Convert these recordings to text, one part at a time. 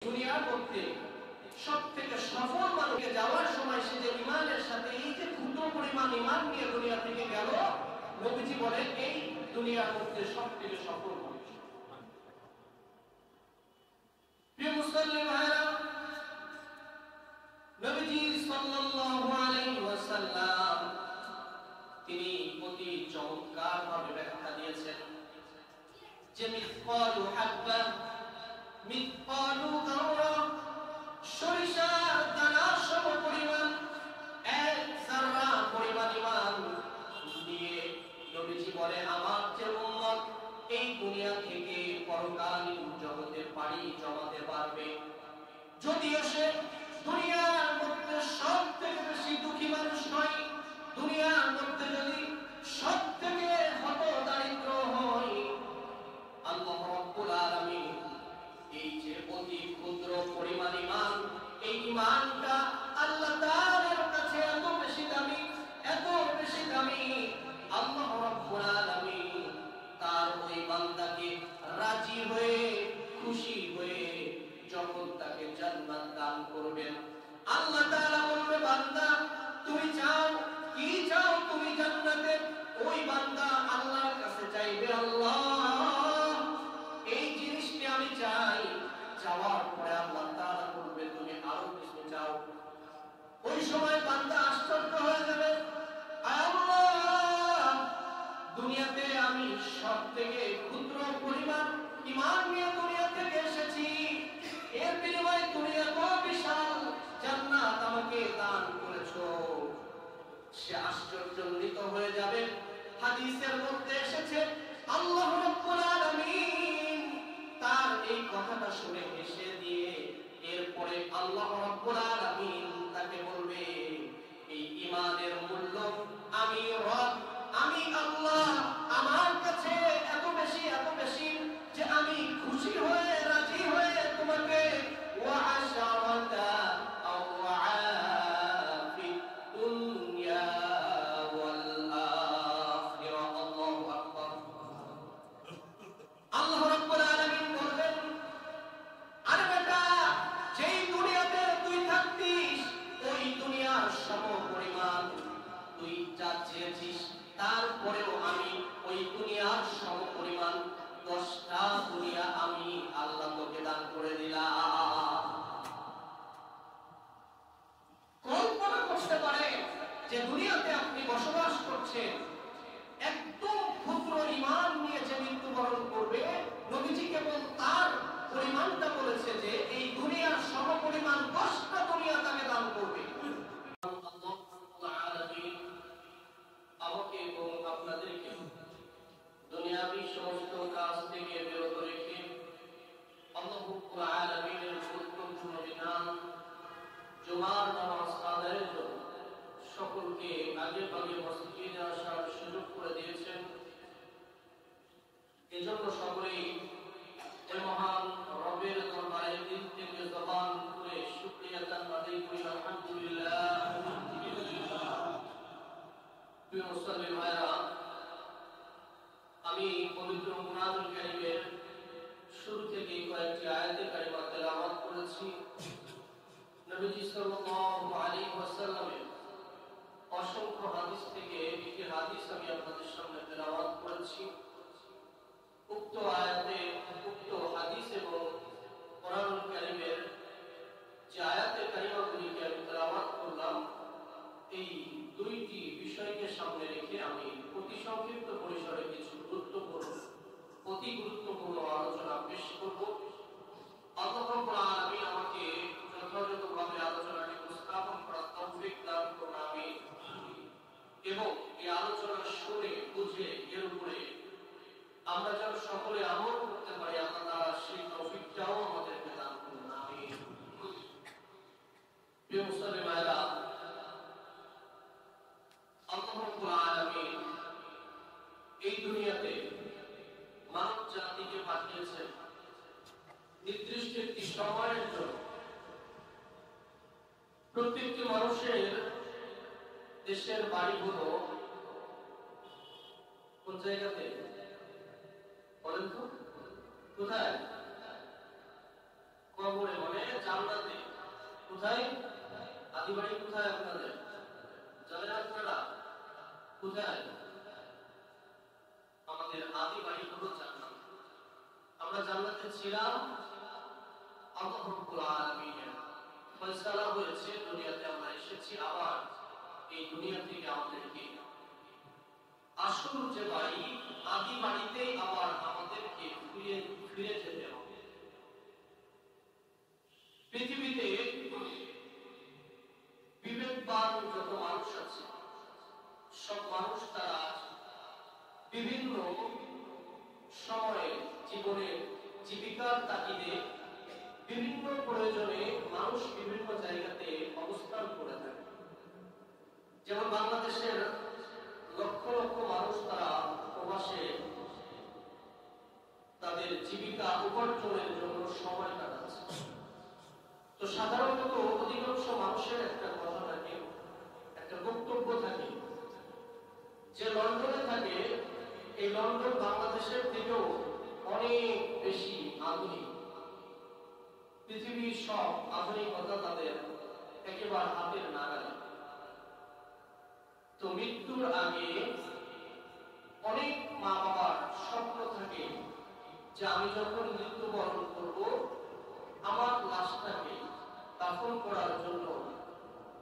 দুনিয়ার মধ্যে সবথেকে সফল মানুষকে যাওয়ার সময় সে যে ইমানের সাথে এই যে ক্ষুদ্র পরিমাণ ইমান নিয়ে দুনিয়া থেকে গেল, নবীজি বলেন এই দুনিয়ার মধ্যে সবথেকে সফল মানুষ। প্রিয় মুসলিম ভাইরা, নবীজি সাল্লাল্লাহু আলাইহি ওয়াসাল্লাম তিনি অতি চমৎকার ভাবে ব্যাখ্যা দিয়েছেন যে মিসকালু হাব্বা মিসকালু যারা, সরিষার দানার সম পরিমাণ এক যারা পরিমাণ ঈমান দিয়ে নবীজি বলে আমার যে উম্মত এই দুনিয়া থেকে পরকালীন জগতে পাড়ি জমাতে পারবে। যদিও সে দুনিয়ার মধ্যে সবথেকে বেশি দুঃখী মানুষ নয়, দুনিয়ার মধ্যে যদি সবথেকে হতদরিদ্র হয়, আল্লাহ রাব্বুল আলামিন এই যে অতি ক্ষুদ্র পরিমাণ ঈমান, এই ঈমানটা আল্লাহ তাআলার কাছে এত বেশি দামি, এত বেশি দামি, আল্লাহ রাব্বুল আলামিন তার ওই বান্দাকে রাজি হয়ে খুশি হয়ে যখন তাকে জান্নাত দান করবেন, আল্লাহ তাআলা বলবে বান্দা তুমি চাও কি চাও, তুমি জান্নাতে, ওই বান্দা আল্লাহর কাছে চাইবে আল্লাহ এই জিনিসটি আমি চাই। চাওয়ার পরে আল্লাহ তাআলা বলবে তুমি আরো কিছু চাও। ওই সময় বান্দা আশ্চর্য হয়ে যাবে, আল্লাহ দুনিয়াতে আমি সবথেকে ক্ষুদ্র পরিমাণ ঈমান নিয়ে দুনিয়া থেকে এসেছি, এর বিনিময়ে তুমি এত বিশাল জান্নাত আমাকে দান করেছো। সে আশ্চর্যান্বিত হয়ে যাবে। হাদিসের মধ্যে এসেছে আল্লাহ রাব্বুল আলামিন তার এই কথাটা শুনে হেসে দিয়ে এরপরে আল্লাহ রাব্বুল আলামিন তাকে বলবে এই ঈমানের মূল্য আমি রব, আমি আল্লাহ আমার কাছে এত বেশি যে আমি খুশি হয়ে রাজি হয়ে তোমাকে ওয়াশারাতা আও আফি দুনিয়া ওয়াল আখিরা। আল্লাহু আকবার। আল্লাহ রাব্বুল আলামিন বলবেন আরে বেটা যেই দুনিয়াতে তুই থাকতিস ওই দুনিয়ার সম পরিমাণ তুই যা চেয়েছিস তারপরেও আমি ওই দুনিয়ার সম পরিমাণ 10টা দুনিয়া আমি আল্লাহ তোকে দান করে দিলাম। কল্পনা করতে পারে যে দুনিয়াতে আপনি বসবাস করছেন, একদম ক্ষুদ্র ঈমান নিয়ে যে মৃত্যুবরণ করবে, নবীজি কেবল তার পরিমাণটা বলেছে যে এই দুনিয়ার সম পরিমাণ 10টা দুনিয়া তাকে দান করবে। আমাকে এবং আপনাদেরকে দুনিয়াবী সমস্ত কাজ থেকে বিরত রেখে আল্লাহ রাব্বুল আলামিনের গুরুত্বপূর্ণ বিধান জুমার নামাজ আদায়ের জন্য সকলকে আগে ভাগে মসজিদে আসার সুযোগ করে দিয়েছেন। এজন্য সকলেই এই মহান রবের দরবারে দিল থেকে জবান খুলে শুকরিয়া আদায় করি আলহামদুলিল্লাহ। প্রিয় মুসলিম ভাইরা, আমি পবিত্র কুরআনুল কারীমের শুরু থেকে কয়েকটি আয়াতে কারিমা তেলাওয়াত করেছি। নবীজি সাল্লাল্লাহু আলাইহি ওয়াসাল্লামের অসংখ্য হাদিস থেকে একটি হাদিস আমি আপনাদের সামনে তেলাওয়াত করেছি। উক্ত আয়াতে, উক্ত হাদিস এবং কুরআনুল কারীমের যে আয়াতে কারিমাগুলিকে আমি তেলাওয়াত করলাম, এই দুইটি বিষয়কে সামনে রেখে আমি অতি সংক্ষিপ্ত পরিসরে কিছু অতি গুরুত্বপূর্ণ আলোচনা পেশ করব। আল্লাহ রাব্বুল আলামিন আমাকে যথাযথভাবে আলোচনাটি উপস্থাপন করার তৌফিক দান করুন আমিন। এবং এই আলোচনা শুনে বুঝে এর উপরে আমরা যেন সকলে আমল করতে পারি, আল্লাহ তাআলা সেই তৌফিকটাও আমাদেরকে দান করুন আমিন। প্রিয় মুসলিম ভাইরা, আল্লাহ রাব্বুল আলামিন এই দুনিয়াতে মানব জাতিকে পাঠিয়েছেন নির্দিষ্ট একটি সময়ের জন্য। প্রত্যেকটি মানুষের দেশের বাড়িগুলো কোন জায়গাতে বলেন তো? কোথায়? কবরে মানে জান্নাতে। কোথায়? আদি বাড়ি কোথায় আপনাদের? জানেন আপনারা কোথায়? আমাদের আদি বাড়ি হলো জান্নাত। আমরা জান্নাতে ছিলাম, আল্লাহ রাব্বুল আলামিনের ফয়সালা হয়েছে দুনিয়াতে আমরা এসেছি, আবার এই দুনিয়া থেকে আমাদেরকে আসল যে বাড়ি আদি বাড়িতেই আবার আমাদেরকে ফিরে যেতে হবে। পৃথিবীতে বিবেকবান যত মানুষ আছে সব মানুষ তারা বিভিন্ন সময়ে জীবনের জীবিকার তাগিদে বিভিন্ন প্রয়োজনে মানুষ বিভিন্ন জায়গাতে অবস্থান করে থাকে। যেমন বাংলাদেশের লক্ষ লক্ষ মানুষ তারা প্রবাসে তাদের জীবিকা উপার্জনের জন্য সময় কাটাচ্ছে। তো সাধারণত অধিকাংশ মানুষের একটা কথা থাকে, একটা বক্তব্য থাকে যে লন্ডনে থাকে, এই লন্ডন বাংলাদেশের থেকেও অনেক বেশি আধুনিক। পৃথিবীর সব আধুনিকতা তাদের একেবারে হাতের নাগালে। তো মৃত্যুর আগে অনেক মা বাবার স্বপ্ন থাকে যে আমি যখন মৃত্যুবরণ করব আমার লাশটাকে দাফন করার জন্য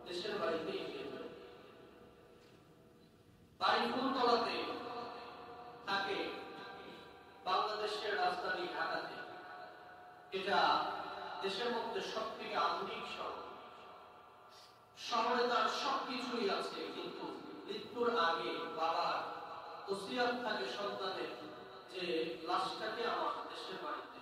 দেশের বাড়িতে নিয়ে যাব। বাড়ি ফুলতলাতে থাকে বাংলাদেশের রাজধানী ঢাকাতে। এটা দেশের মধ্যে সবথেকে আধুনিক শহর। শহরে তার সবকিছুই আছে, কিন্তু মৃত্যুর আগে বাবার ওসিয়াত থাকে সন্তানের যে লাশটাকে আমার দেশের বাড়িতে।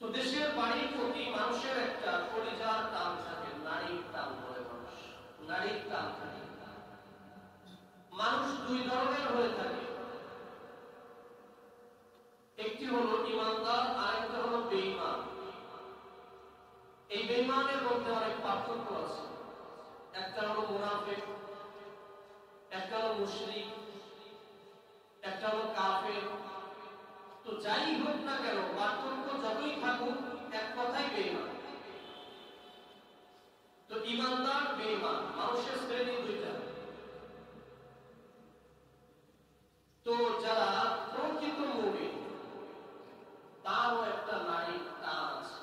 তো দেশের বাড়ির প্রতি মানুষের একটা পরিজার টান থাকে, নারীর টান বলে মানুষ, নারীর টান থাকে। মানুষ দুই ধরনের হয়ে থাকে, একটি হলো ঈমানদার, আরেকটা হলো বেঈমান। এই বেঈমানের মধ্যে অনেক পার্থক্য আছে। একটা হলো মুনাফিক, একটা হলো মুশরিক, একটা হলো কাফের। তো যাই হোক না কেন, পার্থক্য যতই থাকুক, এক কথাই বেঈমান। তো ঈমানদার বেঈমান মানুষের শ্রেণী দুইটা। তো যারা প্রকৃত মুমিন তারও একটা নারীর টান আছে।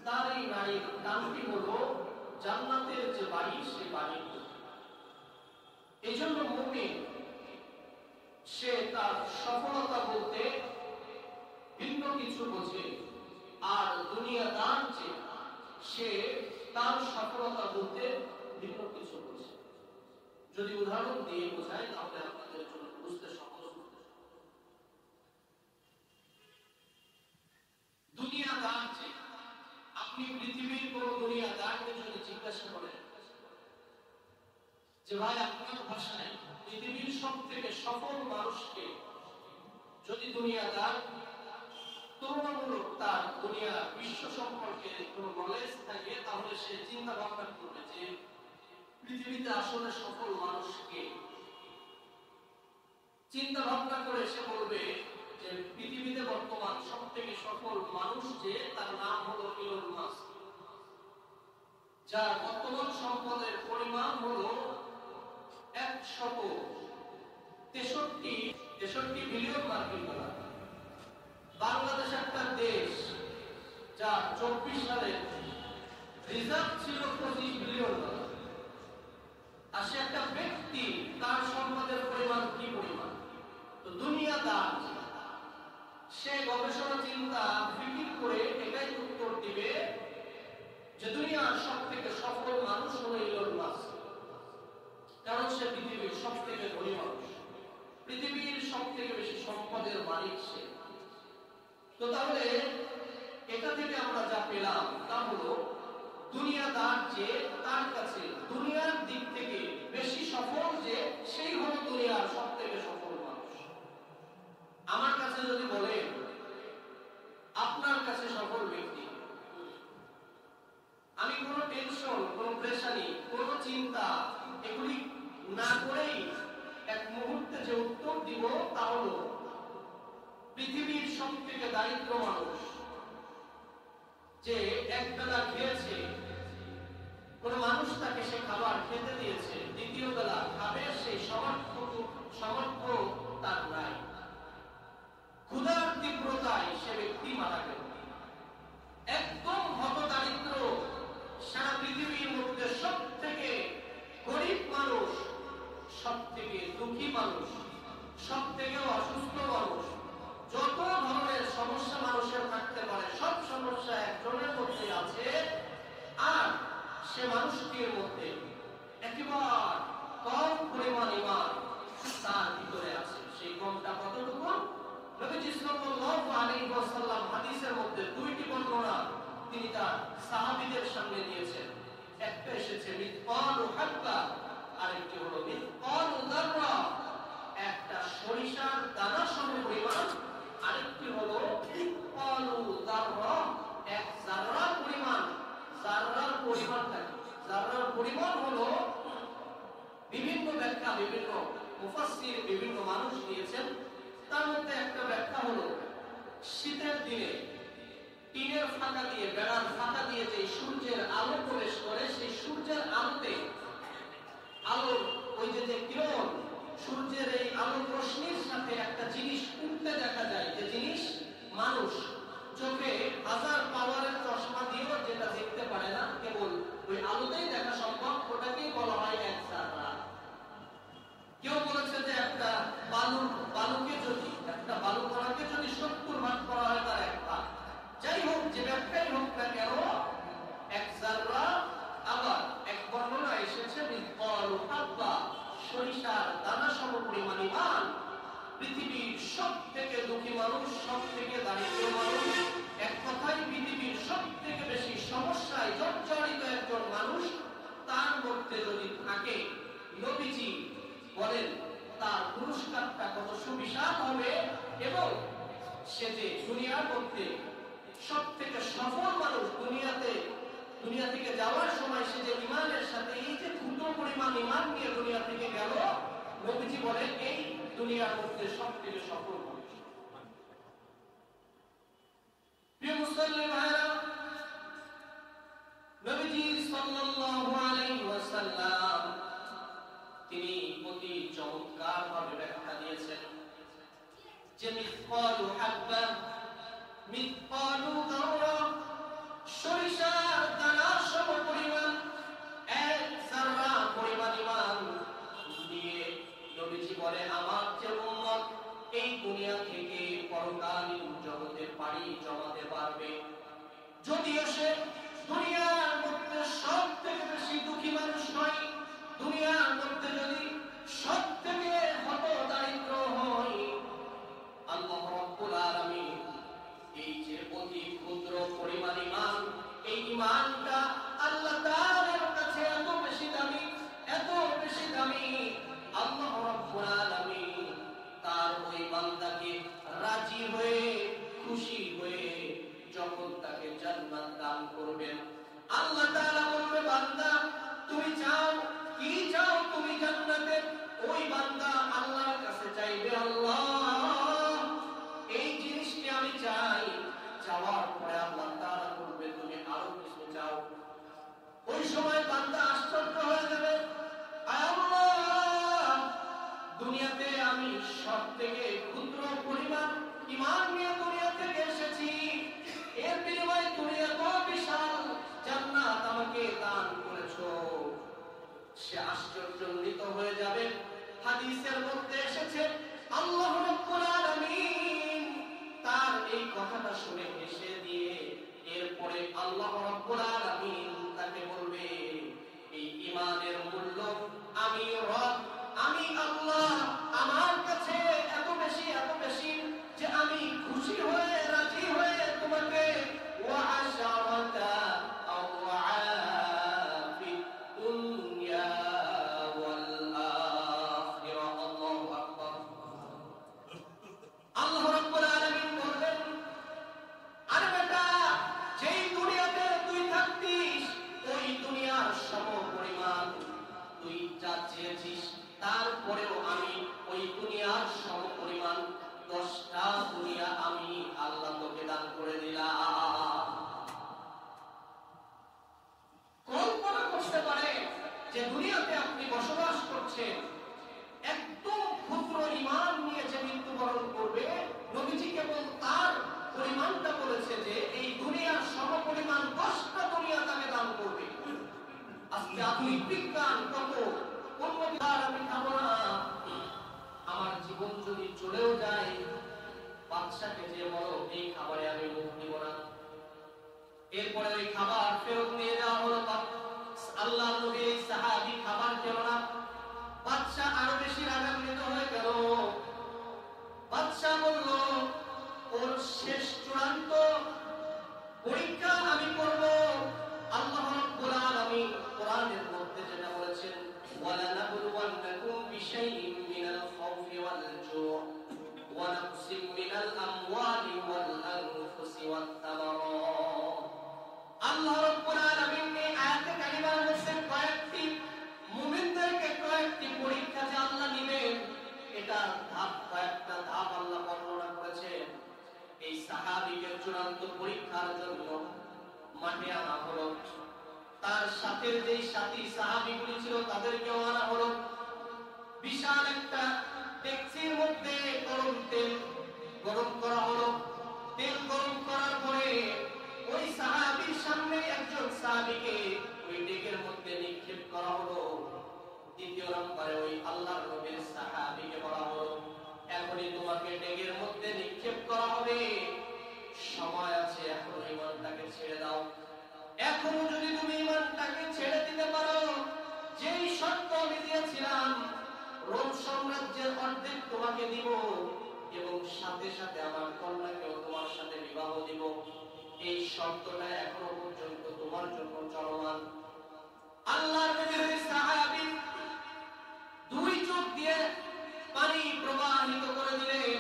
তার এই নারীর টানটি হলো জান্নাতের যে বাড়ি, সে বাড়ি। এই জন্য মুমিন সে তার সফলতা বলতে ভিন্ন কিছু বোঝে, আর দুনিয়াদার যে সে তার সফলতা বলতে ভিন্ন কিছু বোঝে। যদি উদাহরণ দিয়ে বোঝায় তাহলে আপনাদের জন্য বুঝতে সহজ হবে। দুনিয়াদার যে, আপনি পৃথিবীর কোন দুনিয়াদারকে যদি জিজ্ঞাসা করেন যে ভাই আপনার ভাষায় পৃথিবীর সব থেকে সফল মানুষকে, যদি দুনিয়াদার তুলনামূলক তার দুনিয়া বিশ্ব সম্পর্কে কোন নলেজ থাকে, তাহলে সে চিন্তা ভাবনা করবে যে পৃথিবীতে আসলে সফল মানুষকে। চিন্তা ভাবনা করে সে বলবে যে পৃথিবীতে বর্তমান সব থেকে সফল মানুষ যে, তার নাম হলো ইলন মাস্ক, যার বর্তমান সম্পদের পরিমাণ হলো 163 বিলিয়ন মার্কিন ডলার। বাংলাদেশ একটা দেশ যার 24 সালে রিজার্ভ ছিল 25 বিলিয়ন ডলার। আর সে একটা ব্যক্তি, তার সম্পদের পরিমাণ কি পরিমাণ? তো দুনিয়াদার সে গবেষণা চিন্তা ফিকির করে এটাই উত্তর দিবে যে দুনিয়ার সব থেকে সফল মানুষ হলো ইলন মাস্ক, কারণ সে পৃথিবীর সব থেকে ধনী মানুষ, পৃথিবীর সব থেকে বেশি সম্পদের মালিক সে। তো তাহলে এটা থেকে আমরা যা পেলাম তা হলো দুনিয়াদার যে, তার কাছে দুনিয়ার দিক থেকে বেশি সফল যে, সেই হলো দুনিয়ার সব থেকে সফল মানুষ। আমার কাছে যদি বলেন আপনার কাছে সফল ব্যক্তি, আমি কোনো টেনশন, কোনো প্রেশানি, কোনো চিন্তা এগুলি না করেই এক মুহূর্তে যে উত্তর দিব তা হলো পৃথিবীর সব থেকে দারিদ্র মানুষ যে একবেলা খেয়েছে, কোন মানুষ তাকে সে খাবার খেতে দিয়েছে, দ্বিতীয় বেলা খাবে সেই সামর্থ্য তার নাই, ক্ষুধার তীব্রতায় সে ব্যক্তি মারা গেল। একদম হতদারিদ্র, সারা পৃথিবীর মধ্যে সব থেকে গরিব মানুষ, সব থেকে দুঃখী মানুষ, সব থেকে অসুস্থ মানুষ, যত ধরনের সমস্যা মানুষের থাকতে পারে সব সমস্যা একজনের মধ্যে আছে। আর সে মানুষটির মধ্যে একেবারে কম পরিমাণ ঈমান তার ভিতরে আছে। সেই কমটা কতটুকু? নবীজি সাল্লাল্লাহু আলাইহি ওয়াসাল্লাম হাদিসের মধ্যে দুইটি বর্ণনা তিনি তার সাহাবীদের সামনে দিয়েছেন। একটা এসেছে মিসকালু হাব্বা, আরেকটি হলো মিসকালু যাররা, একটা সরিষার দানা সমপরিমাণ, আরেকটি হলো মিসকালু যাররা, এক যাররা পরিমাণ। যাররার পরিমাণটা কি? যাররার পরিমাণ হলো বিভিন্ন ব্যাখ্যা, বিভিন্ন মুফাসসির, বিভিন্ন মানুষ দিয়েছেন। তার মধ্যে একটা ব্যাখ্যা হলো শীতের দিনে টিনের ফাঁকা দিয়ে, বেড়ার ফাঁকা দিয়ে যে সূর্যের আলো প্রবেশ করে, সেই সূর্যের আলোতে, আলোর ওই যে কিরণ, সূর্যের এই আলোর রশ্মির সাথে একটা জিনিস উঠতে দেখা যায়, যে জিনিস মানুষ চোখে হাজার পাওয়ারের চশমা দিয়েও যেটা দেখতে পারে না, কেবল ওই আলোতেই দেখা সম্ভব, ওটাকেই বলা হয় এক যাররা। কেউ বলেছে যে একটা বালুকে যদি, একটা বালুকণাকে যদি 70 ভাগ করা হয় তার এক ভাগ। যাই হোক, যে ব্যাখ্যাই হোক না কেন, এক যাররা। আবার এক বর্ণনা এসেছে মিসকালু হাব্বা, সরিষার দানা সমপরিমাণ ঈমান। পৃথিবীর সব থেকে দুঃখী মানুষ, সব থেকে দারিদ্র মানুষ, এক কথায় পৃথিবীর সব থেকে বেশি সমস্যায় জর্জরিত একজন মানুষ, তার মধ্যে যদি থাকে, নবীজি বলেন তার পুরস্কারটা কত সুবিশাল হবে। এবং সে যে দুনিয়ার মধ্যে সব থেকে সফল মানুষ, দুনিয়া থেকে যাওয়ার সময় সে যে ঈমানের সাথে এই যে ক্ষুদ্র পরিমাণ ঈমান নিয়ে দুনিয়া থেকে গেল, নবীজি বলেন এই দুনিয়ার মধ্যে সব থেকে সফল মানুষ। প্রিয় মুসলিম ভাইরা, নবীজি সাল্লাল্লাহু আলাইহি ওয়াসাল্লাম তিনি অতি চমৎকার ভাবে ব্যাখ্যা দিয়েছেন যে মিসকালু হাব্বা, মিসকালু যাররা, সরিষার দানা সমপরিমাণ এক যাররা পরিমাণ ঈমান দিয়ে নবীজি বলে আমার যে উম্মত এই দুনিয়া থেকে পরকালীন জগতে পাড়ি জমাতে পারবে, যদিও সে দুনিয়ার মধ্যে সব থেকে বেশি দুঃখী মানুষ নয়, দুনিয়ার মধ্যে যদি সব থেকে হতদারিদ্র হয়, আল্লাহ রাব্বুল আলামিন এই যে অতি ক্ষুদ্র পরিমাণ ঈমান, এই ঈমানটা আল্লাহ তাআলার কাছে এত বেশি দামি, এত বেশি দামি, আল্লাহ রাব্বুল আলামিন তার ওই বান্দাকে রাজি হয়ে, খুশি হয়ে যখন তাকে জান্নাত দান করবেন, আল্লাহ তাআলা বলবে বান্দা তুমি চাও কি চাও, তুমি জান্নাতে, ওই বান্দা আল্লাহর কাছে চাইবে আল্লাহ এই জিনিসটি আমি চাই। চাওয়ার পরে আল্লাহ তাআলা বলবে তুমি আরো কিছু চাও। ওই সময় বান্দা আশ্চর্য হয়ে যাবে, আল্লাহ দুনিয়াতে আমি সব থেকে ক্ষুদ্র পরিমাণ ঈমান নিয়ে দুনিয়া থেকে এসেছি, এর বিনিময়ে তুমি এত বিশাল জান্নাত আমাকে দান করেছো। সে আশ্চর্যান্বিত হয়ে যাবে। হাদিসের মধ্যে এসেছে আল্লাহ রাব্বুল আলামিন তার এই কথাটা শুনে হেসে দিয়ে এরপরে আল্লাহ রাব্বুল আলামিন তাকে বলবে এই ঈমানের মূল্য আমি রব, আমি আল্লাহ আমার কাছে এত বেশি, এত বেশি যে আমি খুশি হয়ে, রাজি হয়ে তোমাকে ওয়াশারাতা বিজ্ঞান কত উন্নতি, আর আমি খাবো না। আমার জীবন যদি চলেও যায়, বাদশাকে যে বলো এই খাবারে আমি মুখ দিব না। এরপরে ওই খাবার ফেরত নিয়ে যাওয়া হলো। আল্লাহর নবী এই সাহাবী খাবার খেলো না। বাদশা আরো বেশি রাগান্বিত হয়ে গেল। বাদশা বলল, ওর শেষ চূড়ান্ত পরীক্ষা আমি করব। আল্লাহ রাব্বুল আলামিন কোরআনের মধ্যে যেটা বলেছেন, ওয়ালা নাবলুওয়ান্নাকুম বিশাইইন মিনাল খাউফি ওয়াল জুউ ওয়া নাকসিম মিনাল আমওয়ালি ওয়াল আনফুসি ওয়াত তামারাত। আল্লাহ রাব্বুল আলামিন এই আয়াতে কারিমার মধ্যে কয়েকটি মুমিনদেরকে কয়েকটি পরীক্ষা যে আল্লাহ নেবেন, এটা কয়েকটা ধাপ আল্লাহ বর্ণনা করেছেন। এই সাহাবীকে চূড়ান্ত পরীক্ষার জন্য মাঠে আনা হলো। তার সাথে যেই সাথী সাহাবীগুলি ছিল তাদেরকেও আনা হলো। বিশাল একটা ডেকচির মধ্যে গরম তেল গরম করা হলো। তেল গরম করার পরে ওই সাহাবীর সামনে একজন সাহাবীকে ওই ডেকের মধ্যে নিক্ষেপ করা হলো। দ্বিতীয় নম্বরে ওই আল্লাহর নবীর সাহাবীকে বলা হলো, এখনই তোমাকে ডেকের মধ্যে নিক্ষেপ করা হবে, সময় আছে, এখন ঈমানটাকে ছেড়ে দাও। এখন যদি তুমি ঈমানটাকে ছেড়ে দিতে পারো, যেই শর্ত আমি দিয়েছিলাম, রোম সাম্রাজ্যের অর্ধেক তোমাকে দিব এবং সাথে সাথে আমার কন্যাকেও তোমার সাথে বিবাহ দিব, এই শর্তটা এখনো পর্যন্ত তোমার জন্য চলমান। আল্লাহর নবীর সাহাবী দুই চোখ দিয়ে পানি প্রবাহিত করে দিলেন।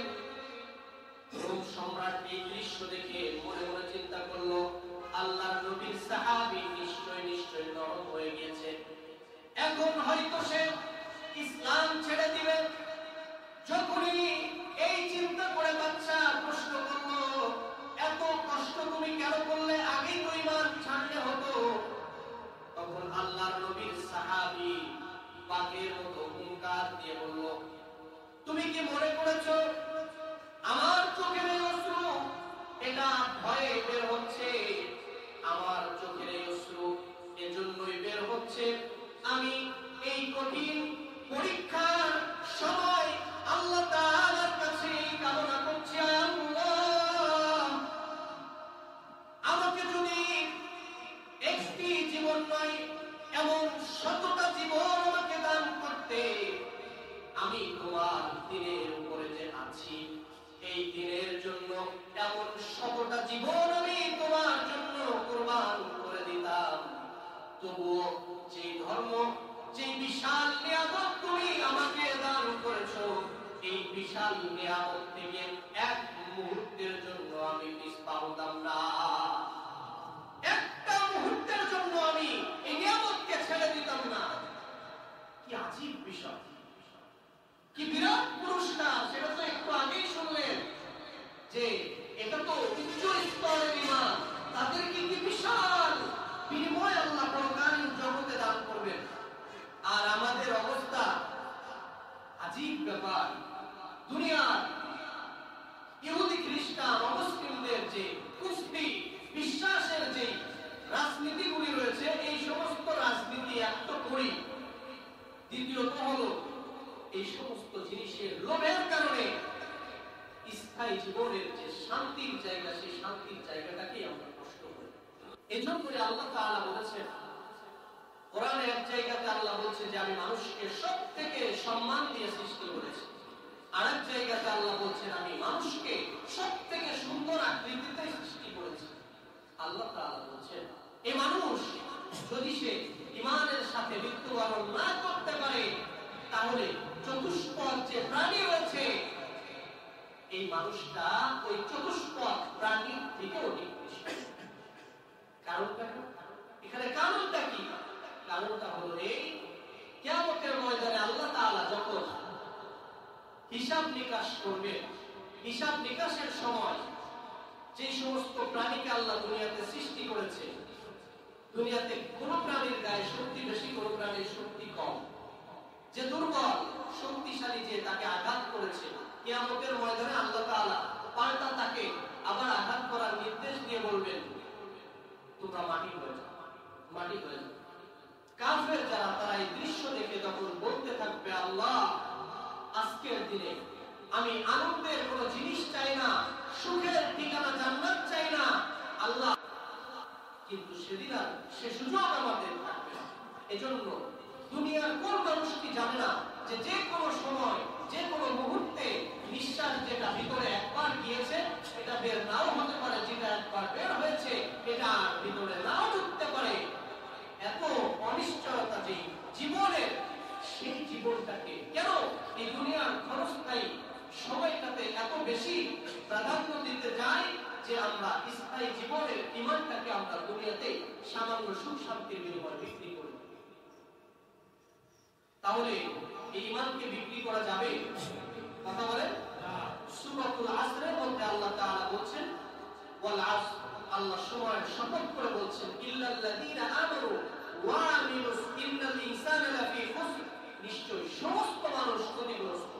রোম সম্রাট এই দৃশ্য দেখে মনে মনে চিন্তা করলো, আল্লাহর নবীর সাহাবী নিশ্চয় নরম হয়ে গিয়েছে, এখন হয়তো সে ইসলাম ছেড়ে দিবে। যখনই এই চিন্তা করে বাদশা প্রশ্ন করলো, এত কষ্ট তুমি কেন করলে, আগেই তো ঈমান ছাড়লে হতো। তখন আল্লাহর নবীর সাহাবী পাকের মতো হুঙ্কার দিয়ে বলল, তুমি কি মনে করেছো আমার চোখের এই অশ্রু এটা ভয়ে বের হচ্ছে? আমার চোখের এই অশ্রু এজন্যই বের হচ্ছে, আমি এই কঠিন পরীক্ষার সময় আল্লাহ তাআলার কাছে কামনা করছি, আল্লাহ আমাকে যদি একটি জীবন নয় এমন শতটা জীবন আমাকে দান করতে, আমি তোমার দিনের উপরে যে আছি এই দিনের জন্য এমন শতটা জীবন আমি তোমার জন্য কুরবান করে দিতাম। তবুও যে ধর্ম, যে বিশাল নিয়ামত তুমি আমাকে দান করেছো, এই বিশাল নিয়ামত থেকে এক মুহূর্তের জন্য আমি পিছপা হতাম না। একটা মুহূর্তের জন্য আমি এই নিয়ামতকে ছেড়ে দিতাম না। কি আজীব বিষয়, কি বিরাট পুরস্কার! সেটা তো একটু আগেই শুনলেন যে এটা তো উচ্চ স্তরের ঈমান, তাদেরকে কি বিশাল বিনিময় আল্লাহ পরকালীন জগতে দান করবেন। আর আমাদের অবস্থা আজীব ব্যাপার। দুনিয়ার ইহুদি খ্রিস্টান অমুসলিমদের যে কুফরি বিশ্বাসের যে রাজনীতিগুলি রয়েছে, এই সমস্ত রাজনীতি এক তো করি, দ্বিতীয়ত হলো এই সমস্ত জিনিসের লোভের কারণে স্থায়ী জীবনের যে শান্তির জায়গা, সেই শান্তির জায়গাটাকেই আমরা নষ্ট করি। এজন্য আল্লাহ তাআলা বলেছেন কোরআনের এক জায়গাতে, আল্লাহ বলছে যে আমি মানুষকে সব থেকে সম্মান দিয়ে সৃষ্টি করেছি। আর এক জায়গাতে আল্লাহ বলছেন আমি মানুষকে সব থেকে সুন্দর আকৃতিতে সৃষ্টি করেছি। আল্লাহ তাআলা বলছেন এই মানুষ যদি সে ঈমানের সাথে মৃত্যুবরণ না করতে পারে, তাহলে চতুষ্পদ যে প্রাণী রয়েছে, এই মানুষটা ওই চতুষ্পদ প্রাণীর থেকেও নিকৃষ্ট। কারণটা এখানে কারণটা কি? কারণটা হলো এই, কিয়ামতের ময়দানে আল্লাহ তাআলা যখন হিসাব নিকাশ করবে, হিসাব নিকাশের সময় যে সমস্ত প্রাণীকে আল্লাহ দুনিয়াতে সৃষ্টি করেছে, দুনিয়াতে কোন প্রাণীর গায়ে শক্তি বেশি, কোন প্রাণীর শক্তি কম, যে দুর্বল শক্তিশালী যে তাকে আঘাত করেছে, কিয়ামতের ময়দানে আল্লাহ তাআলা পাল্টা তাকে আবার আঘাত করার নির্দেশ দিয়ে বলবেন তোমরা মাটি হয়ে যাও, মাটি হয়ে যাও। কাফের যারা তারা এই দৃশ্য দেখে যখন বলতে থাকবে, আল্লাহ আজকের দিনে আমি আনন্দের কোনো জিনিস চাই না, সুখের ঠিকানা জান্নাত চাই না আল্লাহ, কিন্তু সেদিন আর সে সুযোগ আমাদের থাকবে না। এজন্য দুনিয়ার কোন মানুষ কি জানে না যে যে কোনো সময় যে কোনো মুহূর্তে নিঃশ্বাস যেটা ভিতরে একবার গিয়েছে এটা বের নাও হতে পারে, যেটা একবার বের হয়েছে এটা ভিতরে নাও ঢুকতে পারে। এত অনিশ্চয়তা যে জীবনের, সেই জীবনটাকে কেন এই দুনিয়ার ক্ষণস্থায়ী সময়টাতে এত বেশি প্রাধান্য দিতে যাই যে আমরা স্থায়ী জীবনের ঈমানটাকে আমরা দুনিয়াতে সামান্য সুখ শান্তির বিনিময়ে বিক্রি করি। তাহলে এই ঈমানকে বিক্রি করা যাবে? কথা বলেন। সূরাতুল আসরের মধ্যে আল্লাহ তাআলা বলছেন, ওয়াল আসর, আল্লাহ সময়ের শপথ করে বলছেন, ইল্লাল্লাযীনা আমানু ওয়া আমিলুস, ইন্নাল ইনসানা লাফী খুসর, নিশ্চয়ই সমস্ত মানুষ ক্ষতিগ্রস্ত।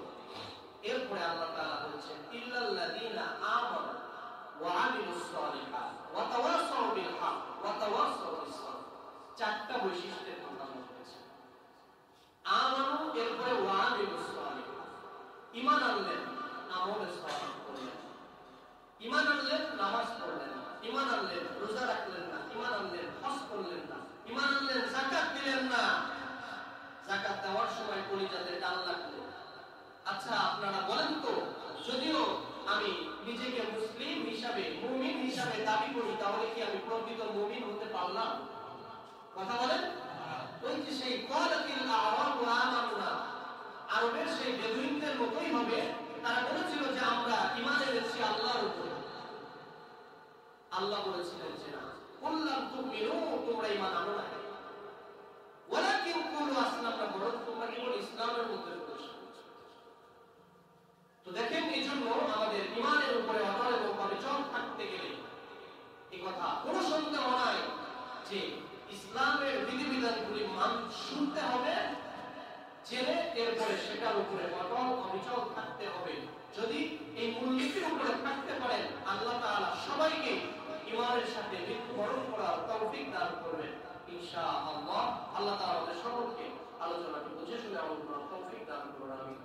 এরপরে আল্লাহ তাআলা বলছেন, ইল্লাল্লাযীনা আমানু ওয়া আমিলুস সালিহাত ওয়া তাওয়াসাউ বিল হক ওয়া তাওয়াসাউ বিস সাবর। চারটা বৈশিষ্ট্যের কথা বলেছে। আমানু, এরপরে ওয়া আমিলুস সালিহাত, ঈমান আনলেন, আমলে সালিহ করলেন। ঈমান আনলেন, নামাজ পড়লেন না। ঈমান আনলেন, রোজা রাখলেন না। ঈমান আনলেন, হজ করলেন না। ঈমান আনলেন, যাকাত দিলেন না। যাকাত দেওয়ার সময় কলিজাতে টান লাগলো। আচ্ছা আপনারা বলেন তো, যদিও আমি নিজেকে মুসলিম হিসাবে, মুমিন হিসাবে দাবি করি, তাহলে কি আমি প্রকৃত মুমিন হতে পারলাম? কথা বলেন। ওই যে সেই ক্বালাতিল আ'রাবু আমান্না, আরবের সেই বেদুইনদের মতোই হবে। তারা বলেছিল যে আমরা ঈমান এনেছি আল্লাহর উপর। আল্লাহ বলেছিলেন যে না, কুল্লাম তুমিনু, তোমরা ঈমান আনো না, ওয়ালাকিন কুলু আসলামনা, বরং তোমরা কেবল ইসলামের মধ্যে প্রবেশ করেছো। তো দেখেন, এই জন্য আমাদের ঈমানের উপরে অটল এবং অবিচল থাকতে গেলে এই কথা কোনো সন্দেহ নাই যে ইসলামের বিধিবিধানগুলি শুনতে হবে, জেনে এরপরে সেটার উপরে অটল অবিচল থাকতে হবে। যদি এই মূলনীতির উপরে থাকতে পারেন, আল্লাহ তাআলা সবাইকে ঈমানের সাথে মৃত্যুবরণ করার তৌফিক দান করবেন ইনশাআল্লাহ। আল্লাহ তাআলা আমাদের সকলকে আলোচনাটি বুঝে শুনে আমল করার তৌফিক দান করুন। আমিন।